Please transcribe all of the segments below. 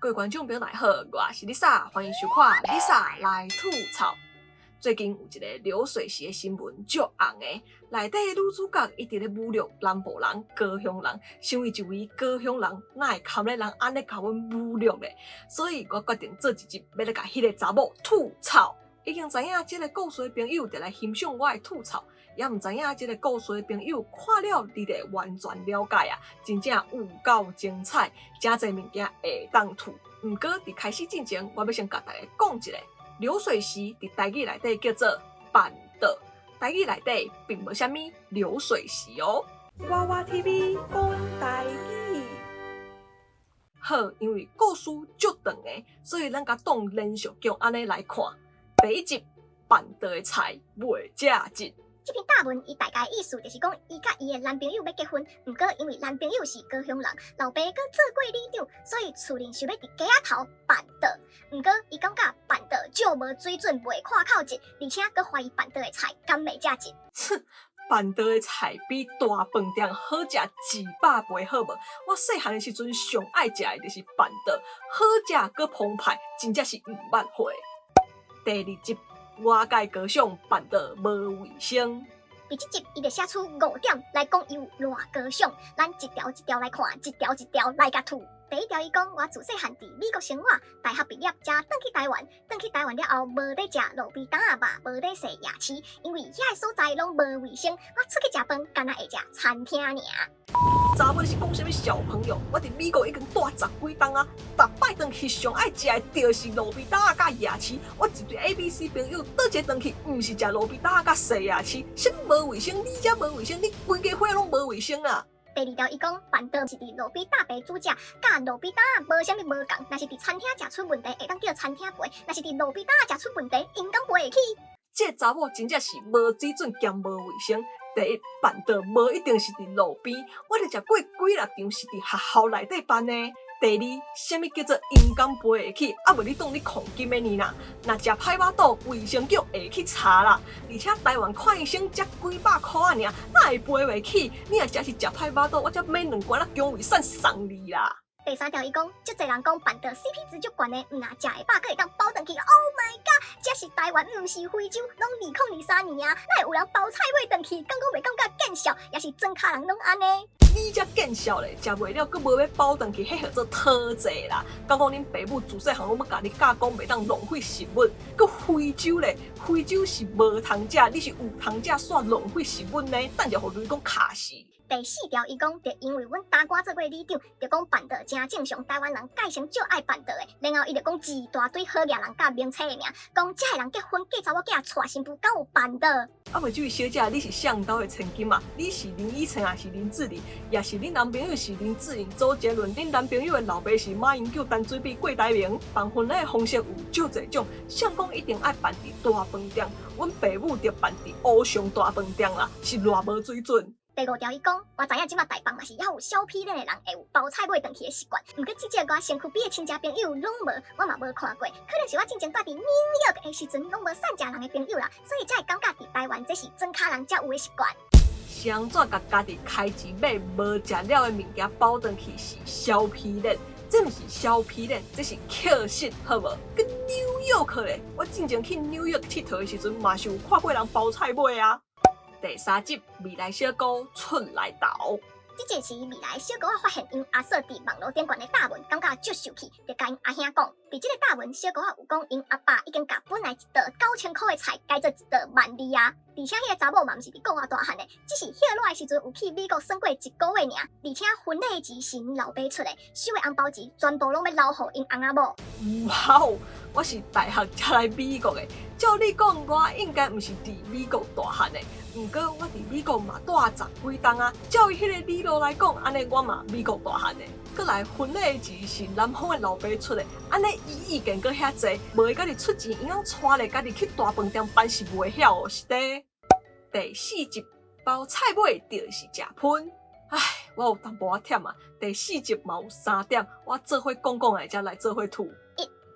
各位观众朋友大家好，我是 Lisa， 欢迎收看 Lisa 来吐槽。最近有一个流水席的新闻足红的，内底女主角一直咧侮辱南部人、高雄人，身为一位高雄人，哪会堪咧人安尼甲阮侮辱咧？所以我决定做一集，要来甲迄个查某吐槽。已经知影这个故事的朋友就来欣赏我的吐槽，也唔知影这个故事的朋友看了你就完全了解啊，真正有够精彩，真侪物件会当吐。不过伫开始之前，我要先甲大家讲一下，流水席伫台语内底叫做办桌，台语内底并无虾米流水席哦。娃娃 TV 讲台语。好，因为故事足长的，所以咱甲当连续剧安尼来看。第一集办桌的菜未食尽。这篇大文伊大概意思就是讲，伊甲伊的男朋友要结婚，不过因为男朋友是高雄人，老爸阁做过里长，所以厝人想要伫家仔头办桌。不过伊感觉办桌少无水准，袂看口值，而且阁怀疑办桌的菜敢袂食尽。哼，办桌的菜比大饭店好食200倍，好无？我细汉的时阵上爱食的就是办桌，好食阁澎湃，真正是毋捌会。第二集。我甲伊高尚办桌无卫生。第这集伊就写出5点来讲伊有偌高尚，咱一条一条来看，一条一条来甲吐。第一条伊讲，我自细汉伫美国生活，大学毕业才转去台湾，转去台湾了后，无得食路边摊仔肉，无得洗夜市，因为遐个所在拢无卫生，我出去食饭，干那会食餐厅尔。查某你是讲啥物小朋友？我伫美国已经住10几冬啊，逐摆转去上爱食的就是路边摊仔甲夜市。我一对 ABC 朋友倒一个转去，毋是食路边摊仔甲洗夜市，什无卫生？你遮无卫生，你规家伙拢无卫生啊！第二条伊讲，办桌是伫路边搭陪煮食，甲路边摊仔无啥物无共。若是伫餐厅食出问题，会当叫餐厅赔；若是伫路边摊仔食出问题，因敢赔会起。这查某真正是无水准兼无卫生。第一，办桌无一定是伫路边，我著食过几啊场是伫学校内底办的。第二，啥物叫做因敢赔会起？啊，无你当你控金的呢啦？若食歹肉肚，卫生局会去查啦。而且台湾看医生才几百块啊，哪会赔袂起？你若真是食歹肉肚，我才买2罐姜维散送你啦。第三条伊讲，足侪人讲办桌 CP 值足悬的，毋若食会饱，阁会当包转去。Oh my god！ 这是台湾，毋是非洲，拢2023年啊，哪会有人包菜尾转去？敢讲袂感觉见笑？也是真卡人拢安尼。你才见笑咧，食袂了，阁无要包转去，迄叫做讨债啦。讲恁爸母自细汉拢要教你教讲袂当浪费食物，阁非洲咧，非洲是无通食，你是有通食煞浪费食物呢？等下互你讲卡死。第四条伊讲，就因为阮大官做过里长，就讲办桌真正常，台湾人改成足爱办桌的。然后伊就讲一大堆好野人甲名册的名，讲这个人结婚嫁查某囝娶新妇，敢有办桌？啊，袂这位小姐，你是向导的千金嘛？你是林依晨还是林志玲？也是恁男朋友是林志颖、周杰伦？恁男朋友的老爸是马英九、陈水扁、郭台铭？办婚礼的方式有足侪种，像讲一定爱办伫大饭店，阮爸母就办伫欧尚大饭店啦，是偌无水准。第5条伊讲，我知影即马台北嘛是还有小批人的人会有包菜尾转去的习惯，毋过即个我身躯边的亲戚朋友拢无，我嘛无看过，可能是我之前住伫纽约的时阵拢无散食人的朋友啦，所以才会感觉伫台湾这是真卡人才有的习惯。是安怎甲家己开钱买无食了的物件包转去是小批人？这毋是小批人，这是客室，好无？跟纽约去咧，我之前去纽约佚佗的时阵，嘛是有看过人包菜尾啊。第3集未来小姑出来投。这个是未来小姑仔发现因阿嫂伫网络顶悬的大文，感觉足受气，就甲因阿兄讲。伫这个大文，小姑仔有讲因阿爸已经甲本来一道9000块的菜改做一道12000啊。而且迄个查某嘛毋是伫国外大汉的，只是迄个来的时阵有去美国耍过1个月尔。而且婚礼的钱是因老爸出的，收的红包钱全部拢要留互因翁仔某。哇哦！我是大学才来美国的，照你讲，我应该毋是伫美国大汉的。不过我伫美国嘛住10几冬啊，照伊迄个理路来讲，安尼我嘛美国大汉的。搁来婚礼的钱是男方的老爸出的，安尼伊意见搁遐济，无会家己出钱，因通带咧家己去大饭店办是袂晓哦，是的。第4集包菜尾就是食喷，唉，我有淡薄仔忝啊。第4集嘛有3点，我做伙讲来才来做伙吐。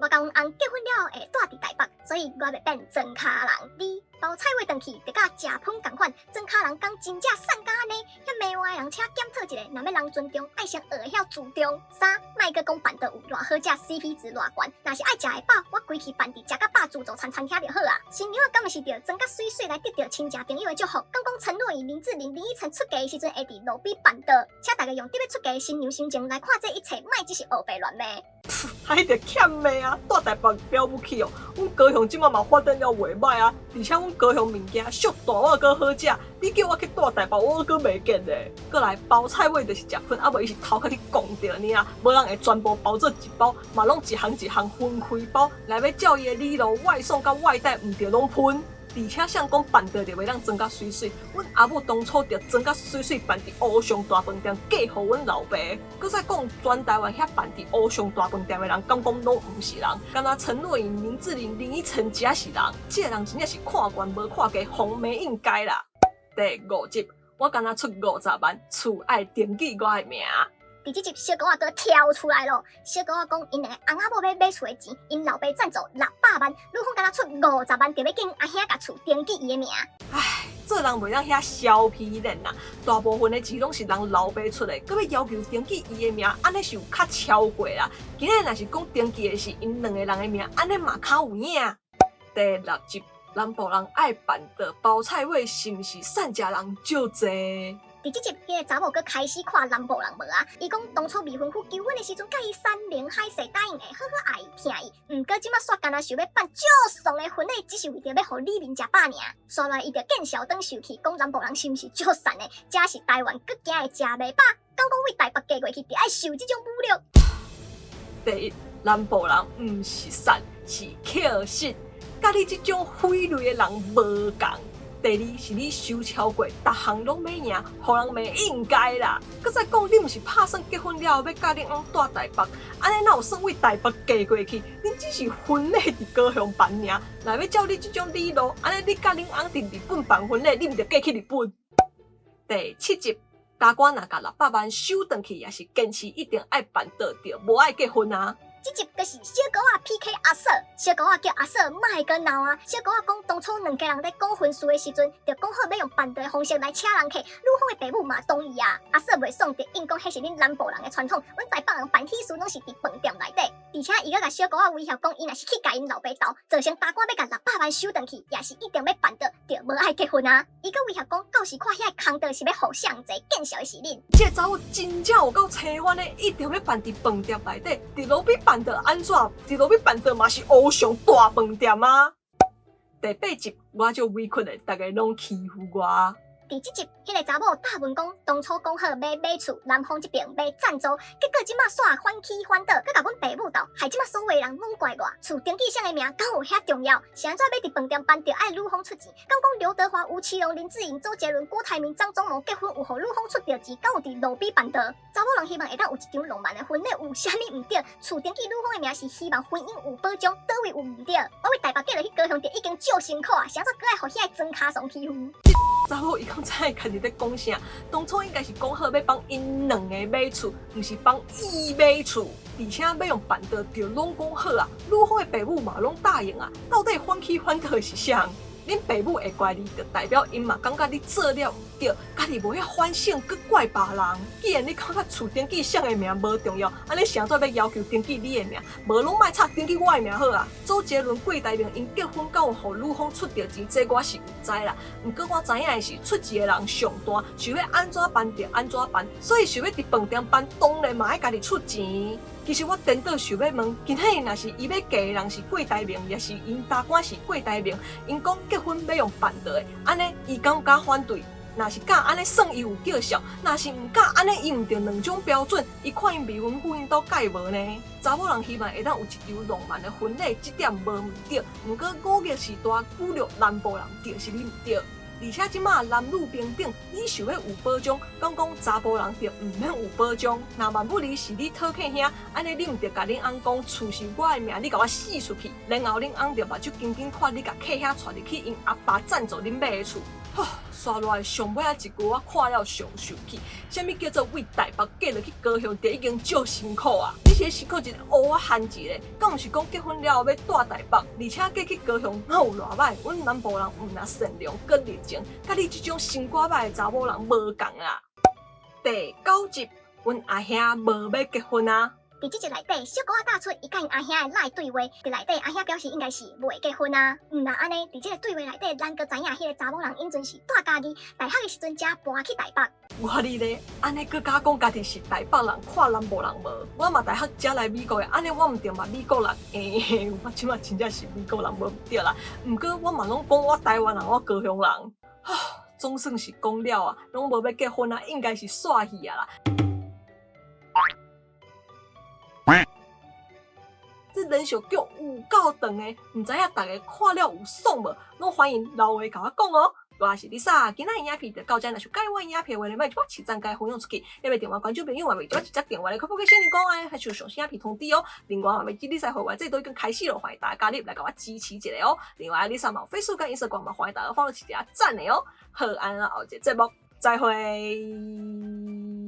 我甲阮翁结婚了后会住伫台北，所以我袂变庄卡人。你包菜话转去，就甲食喷共款，庄卡人讲真正瘦甲安尼，遐骂我的人请检讨一下，若要人尊重，爱先学会晓自重。三，莫阁讲办得有偌好食 ，CP 值偌悬，若是爱食会饱，我规气办伫食甲饱自助餐餐厅就好啊。新娘敢毋是着装甲水水来得到亲戚朋友的祝福？刚讲陈若仪、林志玲、林依晨出嫁的时阵会伫路边办得，请大家用特别出嫁的新娘心情来看这一切，莫只是黑白乱骂。还着欠骂啊！住台北了不起哦！阮高雄即马嘛发展了袂歹啊，而且阮高雄物件俗大碗阁好食，你叫我去住台北，我阁袂见咧。过来包菜尾就是食喷，啊无伊是头壳去讲着呢啊，无人会全部包做一包，嘛拢一项一项分开包，来要照伊的理路外送甲外带，毋着拢喷。而且像讲办桌就袂当装甲水水，阮阿母当初就装甲水水办伫乌上大饭店，嫁互阮老爸。搁再讲全台湾遐办伫乌上大饭店的人，敢讲拢毋是人，敢若陈若颖、林志玲、林依晨才是人。这个人真正是看悬无看低，红没应该啦。第5集，我敢若出50万，厝爱登记我的名。第这集小狗仔哥跳出来了，小狗仔讲因两个翁仔某要买厝的钱，因老爸赞助600万，女方敢若出50万，就要叫阿兄甲厝登记伊的名。唉，做人袂当遐小皮脸呐，大部分的钱拢是人老爸出的，搁要求登记伊的名，安尼是有较超过啦。今日若是讲登记的是因两个人的名，安尼嘛较有影。第6集，南部人爱办桌包菜尾，是毋是善食人就济？第这集，迄个查某佫开始看南部人无啊？伊讲当初未婚夫求婚的时阵，甲伊山盟海誓，答应会好好爱伊、疼伊。毋过即马煞干那想要办足爽的婚礼，只是为着要互李明食饱尔。煞来伊着见笑转受气，讲南部人是毋是足善的？真是台湾佫惊会食袂饱，讲为台北嫁过去，着爱受即种侮辱。第一，南部人毋是善，是克信，甲你即种匪类的人无共。第二是你收超过，逐项拢要赢，互人骂应该啦。搁再讲，你毋是拍算结婚了后要甲恁翁住台北，安尼哪有算为台北嫁过去？恁只是婚礼伫高雄办尔，若要照你即种理路，安尼你甲恁翁伫日本办婚礼，你毋着嫁去日本？第7集，大官若甲600万收转去，也是坚持一定爱办桌着，无爱结婚啊。这集就是小狗仔 PK 阿嫂，小狗仔叫阿嫂莫阁闹啊！小狗仔讲当初两家人在讲婚事的时阵，就讲好要用办桌的方式来请人客，女方的爸母嘛同意啊。阿嫂袂爽，就硬讲迄是恁南部人的传统，阮台北人办喜事拢是伫饭店内底，而且伊阁甲小狗仔威胁讲，伊若是去甲因老爸斗，造成大官要甲600万收转去，也是一定要办桌，就无爱结婚啊。伊阁威胁讲，到时看遐个空桌是要互相济，见笑的是恁。这查某真正有够青冤的，一定要办伫饭店内底，伫路边办桌安怎？伫路边办桌嘛是乌上大饭店啊！第8集我就委屈的，大家拢欺负我。第这集，迄个查某答问讲，当初讲好要买厝，男方这边买赞助，结果即马煞反起反倒，佮甲阮爸母斗，害即马所有人拢怪我。厝登记上的名，敢有遐重要？是安怎要伫饭店办，着爱女方出钱？敢讲刘德华、吴奇隆、林志颖、周杰伦、郭台铭、张忠谋结婚有互女方出着钱？敢有伫路边办桌？查某人希望会当有一场浪漫的婚礼，有啥物毋对？厝登记女方的名是希望婚姻有保障，倒位有毋对？我为台北嫁落去高雄，就已经足辛苦啊，是安怎搁爱互遐个装卡怂欺负？查某伊讲才会家己在讲啥？当初应该是讲好要帮因两个买厝，毋是帮伊买厝，而且要用办桌，就拢讲好啊。女方的爸母嘛拢答应啊，到底反起反倒是啥？恁爸母会怪你，就代表因嘛感觉你做了毋对，家己无遐反省，佮怪别人。既然你感觉厝登记上的名无重要，安尼啥做要要求登记你的名？无拢莫插登记我的名好啊。周杰伦、郭台铭因结婚敢有互女方出着钱，这我是毋知啦。毋过我知影的是，出钱的人上大，想要安怎办就安怎办，所以想要伫饭店办，当然嘛爱家己出钱。其实我颠倒想要问，今仔日若是伊要嫁的人是郭台铭，也是因大官是郭台铭，因讲结婚要用办桌的，安尼伊敢有敢反对？若是敢安尼算伊有叫笑，若是毋敢安尼伊毋着两种标准，伊看因未婚夫因兜介无呢？查某人希望会当有一场浪漫的婚礼，这点无毋对。毋过五月是大，侮辱南部人就是你毋对。而且即马男女平等，你想要有保障，讲查甫人就毋免有保障。若万不离是你讨客兄，安尼你毋着甲恁翁讲厝是我的名，你甲我死出去，然后恁翁着目睭紧紧看你甲客兄带入去因阿爸赞助恁买的厝。刷落来上尾一句我看了上受气，啥物叫做为台北嫁落去高雄地已经足辛苦啊！你是辛苦一个乌啊汉一个，敢毋是讲结婚了后要住台北，而且嫁去高雄哪有偌歹？阮南部人毋若善良搁热情，甲你即种心肝歹的查某人无共啊！第9集，阮阿兄无要结婚啊！伫即集内底，小姑仔打出伊甲因阿兄的赖对话，伫内底阿兄表示应该是袂结婚啊。毋若安尼，伫即个对话内底，咱阁知影迄个查某人应阵是住家己，大学的时阵才搬去台北。我哩咧，安尼佮假讲家己是台北人，看南部人无？我嘛大学才来美国的，安尼我毋对嘛美国人？我即马真正是美国人无毋对啦。毋过我嘛拢讲我台湾人，我高雄人。总算是讲了啊，拢无要结婚啊，应该是煞戏啊啦。这人小剧有够长的，唔知影大家看了有爽无？拢欢迎留话甲我讲哦。我是 Lisa， 今仔影片就到这，若想介我影片话咧，莫就我市站该分享出去，要电话关注朋友，也袂就我直接电话来可不可以先你讲哎，还是上新影片通知哦。另外，也袂记 Lisa 会员这都已经开始了，欢迎大家加入来甲我支持一下哦。另外，Lisa 嘛有 Facebook 跟 Instagram 嘛，欢迎大家follow一下赞的哦。好，安啦，后一个节目再会。